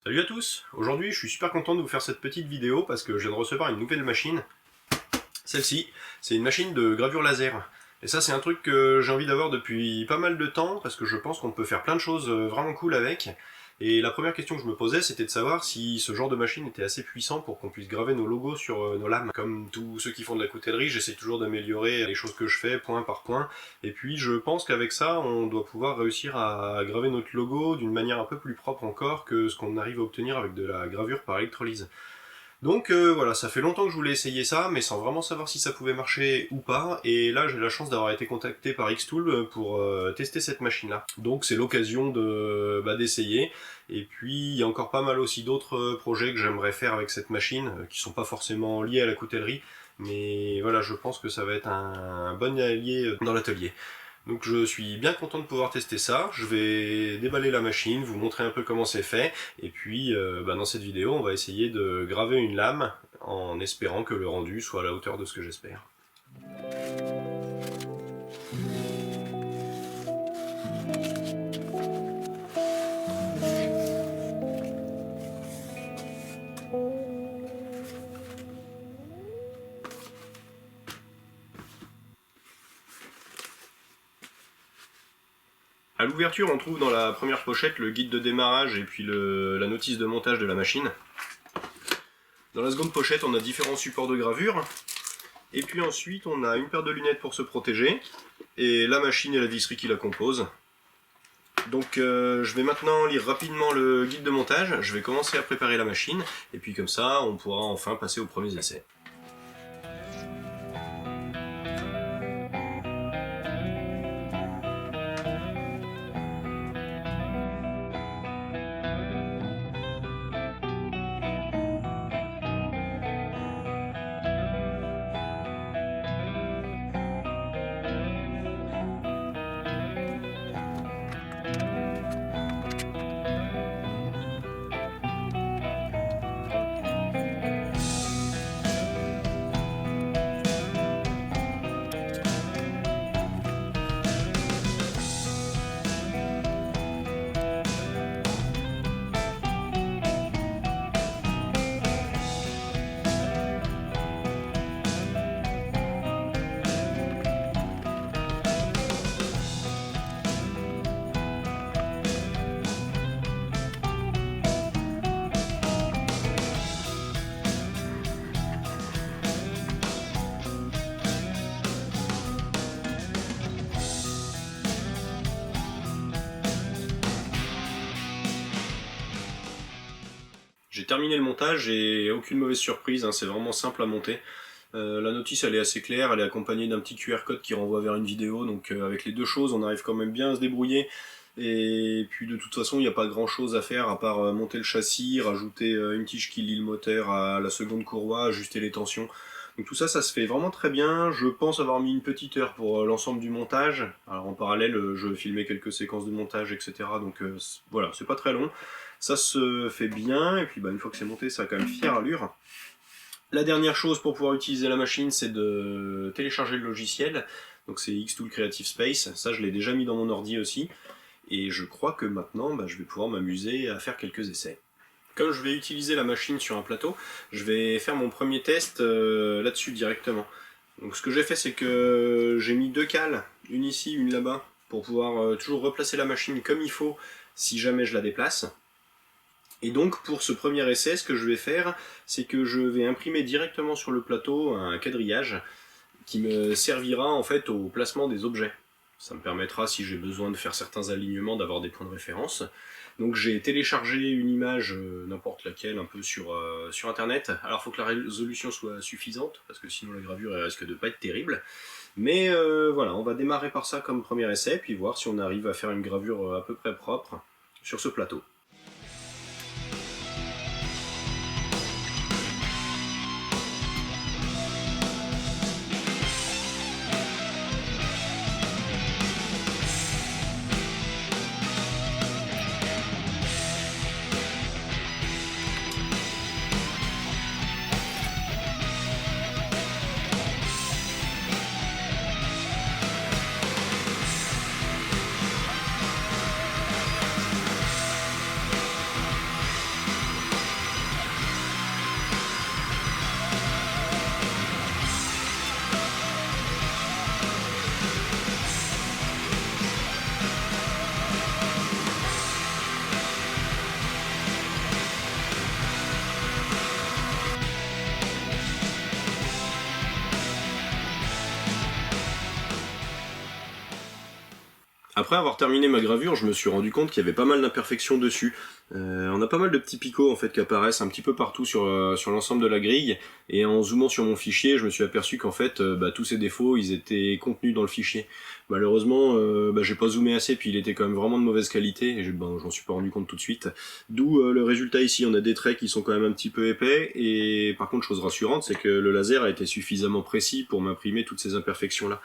Salut à tous. Aujourd'hui je suis super content de vous faire cette petite vidéo parce que je viens de recevoir une nouvelle machine. Celle-ci, c'est une machine de gravure laser. Et ça c'est un truc que j'ai envie d'avoir depuis pas mal de temps parce que je pense qu'on peut faire plein de choses vraiment cool avec. Et la première question que je me posais, c'était de savoir si ce genre de machine était assez puissant pour qu'on puisse graver nos logos sur nos lames. Comme tous ceux qui font de la coutellerie, j'essaie toujours d'améliorer les choses que je fais point par point. Et puis je pense qu'avec ça, on doit pouvoir réussir à graver notre logo d'une manière un peu plus propre encore que ce qu'on arrive à obtenir avec de la gravure par électrolyse. Donc voilà, ça fait longtemps que je voulais essayer ça, mais sans vraiment savoir si ça pouvait marcher ou pas, et là j'ai la chance d'avoir été contacté par Xtool pour tester cette machine-là. Donc c'est l'occasion d'essayer, et puis il y a encore pas mal aussi d'autres projets que j'aimerais faire avec cette machine, qui sont pas forcément liés à la coutellerie, mais voilà, je pense que ça va être un bon allié dans l'atelier. Donc je suis bien content de pouvoir tester ça, je vais déballer la machine, vous montrer un peu comment c'est fait, et puis dans cette vidéo on va essayer de graver une lame en espérant que le rendu soit à la hauteur de ce que j'espère. À l'ouverture, on trouve dans la première pochette le guide de démarrage et puis la notice de montage de la machine. Dans la seconde pochette, on a différents supports de gravure. Et puis ensuite, on a une paire de lunettes pour se protéger et la machine et la visserie qui la composent. Donc je vais maintenant lire rapidement le guide de montage, je vais commencer à préparer la machine et puis comme ça, on pourra enfin passer aux premiers essais. J'ai terminé le montage et aucune mauvaise surprise, hein, c'est vraiment simple à monter. La notice elle est assez claire, elle est accompagnée d'un petit QR code qui renvoie vers une vidéo, donc avec les deux choses on arrive quand même bien à se débrouiller. Et puis de toute façon il n'y a pas grand chose à faire à part monter le châssis, rajouter une tige qui lie le moteur à la seconde courroie, ajuster les tensions. Donc tout ça, ça se fait vraiment très bien. Je pense avoir mis une petite heure pour l'ensemble du montage. Alors en parallèle, je filmais quelques séquences de montage, etc. Donc voilà, c'est pas très long. Ça se fait bien, et puis une fois que c'est monté, ça a quand même fière allure. La dernière chose pour pouvoir utiliser la machine, c'est de télécharger le logiciel. Donc c'est Xtool Creative Space. Ça, je l'ai déjà mis dans mon ordi aussi. Et je crois que maintenant, je vais pouvoir m'amuser à faire quelques essais. Comme je vais utiliser la machine sur un plateau, je vais faire mon premier test là-dessus directement. Donc ce que j'ai fait, c'est que j'ai mis deux cales, une ici, une là-bas, pour pouvoir toujours replacer la machine comme il faut si jamais je la déplace. Et donc pour ce premier essai, ce que je vais faire, c'est que je vais imprimer directement sur le plateau un quadrillage qui me servira en fait au placement des objets. Ça me permettra, si j'ai besoin de faire certains alignements, d'avoir des points de référence. Donc j'ai téléchargé une image, n'importe laquelle, un peu sur internet. Alors il faut que la résolution soit suffisante, parce que sinon la gravure elle risque de pas être terrible. Mais voilà, on va démarrer par ça comme premier essai, puis voir si on arrive à faire une gravure à peu près propre sur ce plateau. Après avoir terminé ma gravure, je me suis rendu compte qu'il y avait pas mal d'imperfections dessus. On a pas mal de petits picots en fait qui apparaissent un petit peu partout sur l'ensemble de la grille, et en zoomant sur mon fichier, je me suis aperçu qu'en fait tous ces défauts ils étaient contenus dans le fichier. Malheureusement j'ai pas zoomé assez, puis il était quand même vraiment de mauvaise qualité, et j'en suis pas rendu compte tout de suite. D'où le résultat ici, on a des traits qui sont quand même un petit peu épais, et par contre chose rassurante c'est que le laser a été suffisamment précis pour m'imprimer toutes ces imperfections là.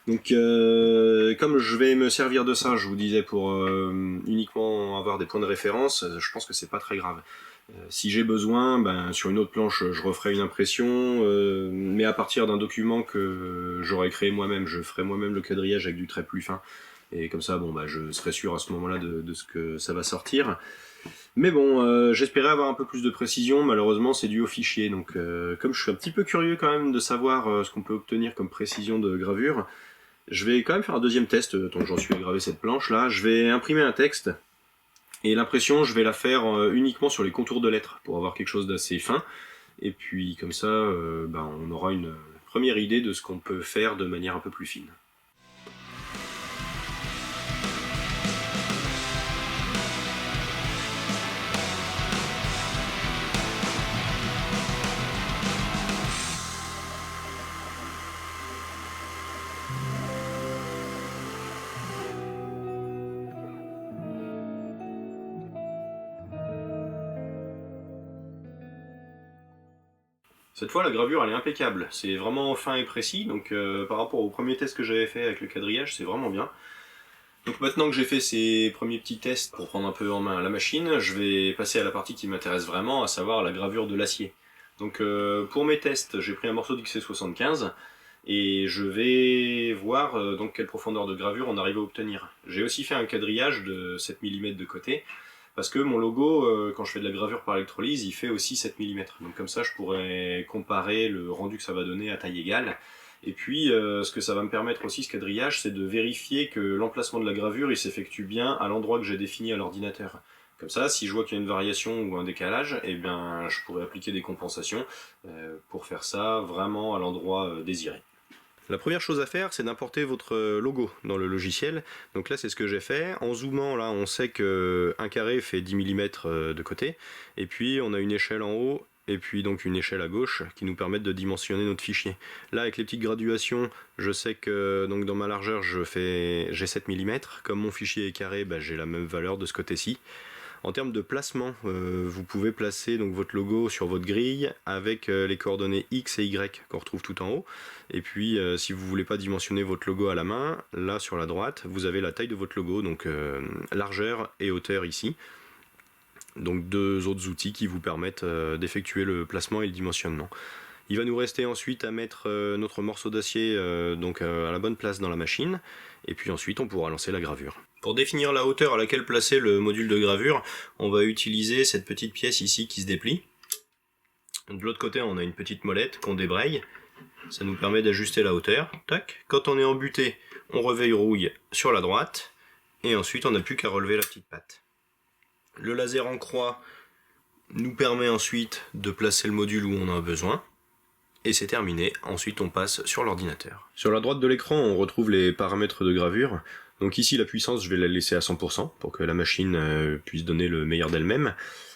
Donc comme je vais me servir de ça, je vous disais, pour uniquement avoir des points de référence, je pense que c'est pas très grave. Si j'ai besoin, sur une autre planche, je referai une impression, mais à partir d'un document que j'aurais créé moi-même, je ferai moi-même le quadrillage avec du trait plus fin. Et comme ça, je serai sûr à ce moment-là de ce que ça va sortir. Mais bon, j'espérais avoir un peu plus de précision, malheureusement c'est dû au fichier. Donc comme je suis un petit peu curieux quand même de savoir ce qu'on peut obtenir comme précision de gravure, je vais quand même faire un deuxième test, tant que j'en suis à graver cette planche là. Je vais imprimer un texte, et l'impression je vais la faire uniquement sur les contours de lettres, pour avoir quelque chose d'assez fin. Et puis comme ça, on aura une première idée de ce qu'on peut faire de manière un peu plus fine. Cette fois la gravure elle est impeccable, c'est vraiment fin et précis, donc par rapport au premier test que j'avais fait avec le quadrillage, c'est vraiment bien. Donc maintenant que j'ai fait ces premiers petits tests pour prendre un peu en main la machine, je vais passer à la partie qui m'intéresse vraiment, à savoir la gravure de l'acier. Donc pour mes tests, j'ai pris un morceau d'XC75 et je vais voir donc quelle profondeur de gravure on arrive à obtenir. J'ai aussi fait un quadrillage de 7 mm de côté, parce que mon logo, quand je fais de la gravure par électrolyse, il fait aussi 7 mm. Donc comme ça, je pourrais comparer le rendu que ça va donner à taille égale. Et puis, ce que ça va me permettre aussi, ce quadrillage, c'est de vérifier que l'emplacement de la gravure, il s'effectue bien à l'endroit que j'ai défini à l'ordinateur. Comme ça, si je vois qu'il y a une variation ou un décalage, je pourrais appliquer des compensations pour faire ça vraiment à l'endroit désiré. La première chose à faire, c'est d'importer votre logo dans le logiciel. Donc là, c'est ce que j'ai fait. En zoomant, là, on sait qu'un carré fait 10 mm de côté. Et puis, on a une échelle en haut, et puis donc une échelle à gauche, qui nous permettent de dimensionner notre fichier. Là, avec les petites graduations, je sais que donc dans ma largeur, j'ai 7 mm. Comme mon fichier est carré, j'ai la même valeur de ce côté-ci. En termes de placement, vous pouvez placer donc votre logo sur votre grille avec les coordonnées X et Y qu'on retrouve tout en haut. Et puis si vous ne voulez pas dimensionner votre logo à la main, là sur la droite, vous avez la taille de votre logo, donc largeur et hauteur ici. Donc deux autres outils qui vous permettent d'effectuer le placement et le dimensionnement. Il va nous rester ensuite à mettre notre morceau d'acier à la bonne place dans la machine, et puis ensuite on pourra lancer la gravure. Pour définir la hauteur à laquelle placer le module de gravure, on va utiliser cette petite pièce ici qui se déplie. De l'autre côté, on a une petite molette qu'on débraye, ça nous permet d'ajuster la hauteur. Tac. Quand on est embuté, on reverrouille sur la droite, et ensuite on n'a plus qu'à relever la petite patte. Le laser en croix nous permet ensuite de placer le module où on en a besoin. Et c'est terminé, ensuite on passe sur l'ordinateur. Sur la droite de l'écran, on retrouve les paramètres de gravure. Donc ici la puissance, je vais la laisser à 100% pour que la machine puisse donner le meilleur d'elle-même.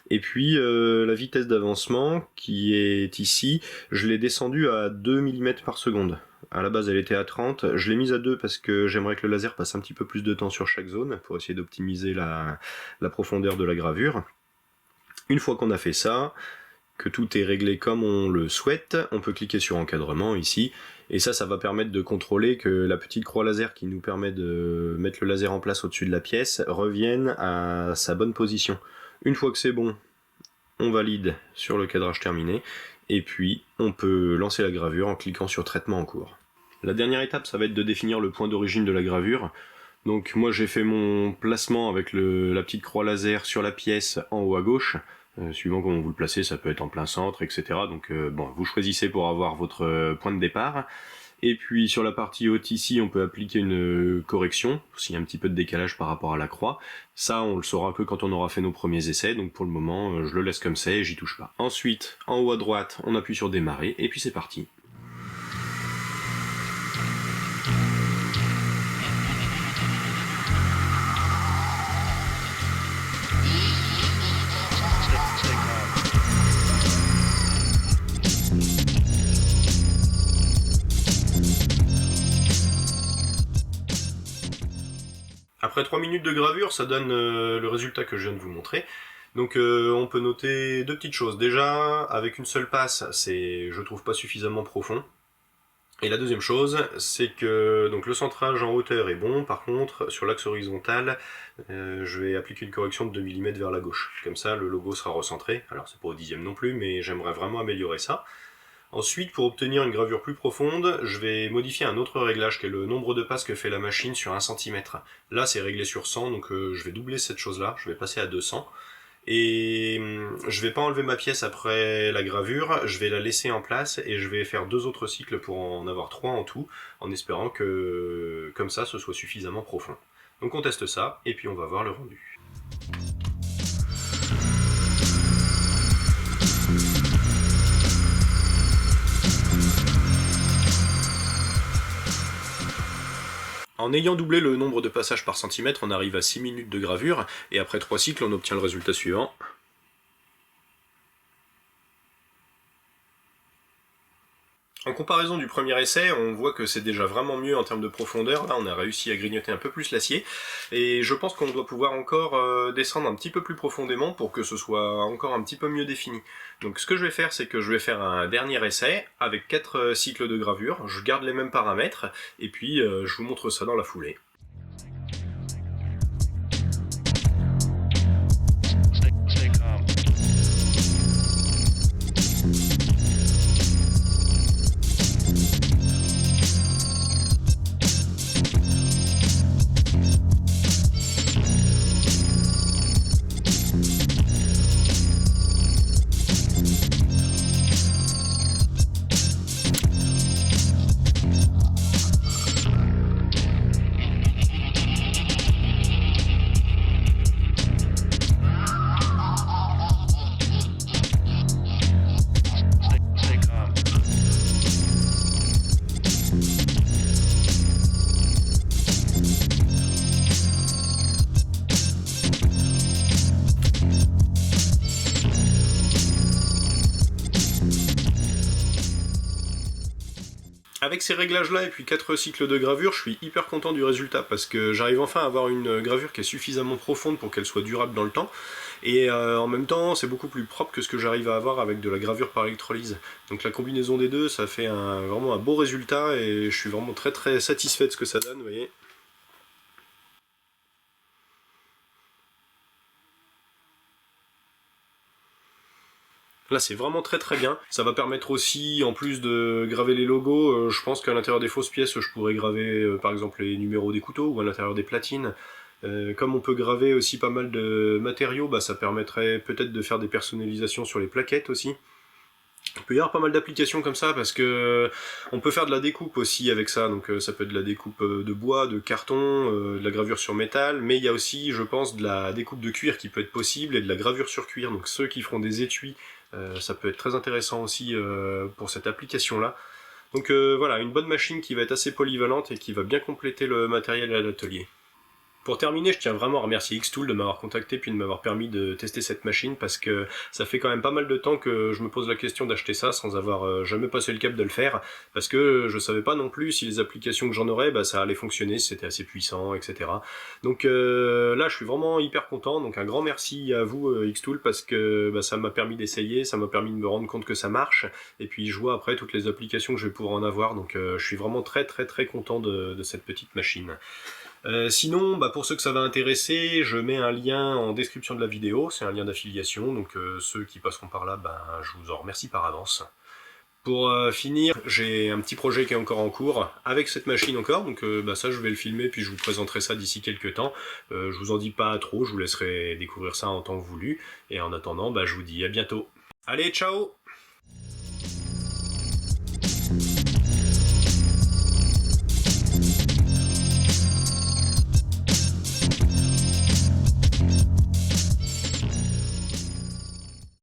Et puis la vitesse d'avancement qui est ici, je l'ai descendue à 2 mm par seconde. À la base elle était à 30, je l'ai mise à 2 parce que j'aimerais que le laser passe un petit peu plus de temps sur chaque zone pour essayer d'optimiser la profondeur de la gravure. Une fois qu'on a fait ça, que tout est réglé comme on le souhaite, on peut cliquer sur encadrement ici, et ça va permettre de contrôler que la petite croix laser qui nous permet de mettre le laser en place au-dessus de la pièce revienne à sa bonne position. Une fois que c'est bon, on valide sur le cadrage terminé, et puis on peut lancer la gravure en cliquant sur traitement en cours. La dernière étape, ça va être de définir le point d'origine de la gravure. Donc moi j'ai fait mon placement avec la petite croix laser sur la pièce en haut à gauche. Suivant comment vous le placez, ça peut être en plein centre, etc. Donc vous choisissez pour avoir votre point de départ. Et puis sur la partie haute ici, on peut appliquer une correction, s'il y a un petit peu de décalage par rapport à la croix. Ça, on le saura que quand on aura fait nos premiers essais, donc pour le moment, je le laisse comme ça et j'y touche pas. Ensuite, en haut à droite, on appuie sur démarrer, et puis c'est parti. Après 3 minutes de gravure, ça donne le résultat que je viens de vous montrer. Donc on peut noter deux petites choses. Déjà, avec une seule passe, je trouve pas suffisamment profond. Et la deuxième chose, c'est que donc le centrage en hauteur est bon, par contre, sur l'axe horizontal, je vais appliquer une correction de 2 mm vers la gauche. Comme ça, le logo sera recentré. Alors c'est pas au dixième non plus, mais j'aimerais vraiment améliorer ça. Ensuite, pour obtenir une gravure plus profonde, je vais modifier un autre réglage qui est le nombre de passes que fait la machine sur 1 cm. Là, c'est réglé sur 100, donc je vais doubler cette chose-là, je vais passer à 200. Et je vais pas enlever ma pièce après la gravure, je vais la laisser en place et je vais faire 2 autres cycles pour en avoir 3 en tout, en espérant que comme ça ce soit suffisamment profond. Donc on teste ça et puis on va voir le rendu. En ayant doublé le nombre de passages par centimètre, on arrive à 6 minutes de gravure, et après 3 cycles, on obtient le résultat suivant. En comparaison du premier essai, on voit que c'est déjà vraiment mieux en termes de profondeur. Là, on a réussi à grignoter un peu plus l'acier, et je pense qu'on doit pouvoir encore descendre un petit peu plus profondément pour que ce soit encore un petit peu mieux défini. Donc ce que je vais faire, c'est que je vais faire un dernier essai avec 4 cycles de gravure. Je garde les mêmes paramètres, et puis je vous montre ça dans la foulée. Avec ces réglages-là et puis 4 cycles de gravure, je suis hyper content du résultat parce que j'arrive enfin à avoir une gravure qui est suffisamment profonde pour qu'elle soit durable dans le temps. Et en même temps, c'est beaucoup plus propre que ce que j'arrive à avoir avec de la gravure par électrolyse. Donc la combinaison des deux, ça fait vraiment un beau résultat et je suis vraiment très très satisfait de ce que ça donne, vous voyez. Là c'est vraiment très très bien, ça va permettre aussi, en plus de graver les logos, je pense qu'à l'intérieur des fausses pièces, je pourrais graver par exemple les numéros des couteaux, ou à l'intérieur des platines. Comme on peut graver aussi pas mal de matériaux, bah, ça permettrait peut-être de faire des personnalisations sur les plaquettes aussi. Il peut y avoir pas mal d'applications comme ça parce que on peut faire de la découpe aussi avec ça, donc ça peut être de la découpe de bois, de carton, de la gravure sur métal, mais il y a aussi, je pense, de la découpe de cuir qui peut être possible et de la gravure sur cuir, donc ceux qui feront des étuis, ça peut être très intéressant aussi pour cette application-là. Donc voilà, une bonne machine qui va être assez polyvalente et qui va bien compléter le matériel à l'atelier. Pour terminer, je tiens vraiment à remercier Xtool de m'avoir contacté puis de m'avoir permis de tester cette machine parce que ça fait quand même pas mal de temps que je me pose la question d'acheter ça sans avoir jamais passé le cap de le faire parce que je savais pas non plus si les applications que j'en aurais, bah, ça allait fonctionner, si c'était assez puissant, etc. Donc là, je suis vraiment hyper content, donc un grand merci à vous Xtool parce que bah, ça m'a permis d'essayer, ça m'a permis de me rendre compte que ça marche et puis je vois après toutes les applications que je vais pouvoir en avoir, donc je suis vraiment très très très content de cette petite machine. Sinon, bah pour ceux que ça va intéresser, je mets un lien en description de la vidéo, c'est un lien d'affiliation, donc ceux qui passeront par là, ben, je vous en remercie par avance. Pour finir, j'ai un petit projet qui est encore en cours, avec cette machine encore, donc bah, ça je vais le filmer puis je vous présenterai ça d'ici quelques temps. Je vous en dis pas trop, je vous laisserai découvrir ça en temps voulu, et en attendant, bah, je vous dis à bientôt. Allez, ciao!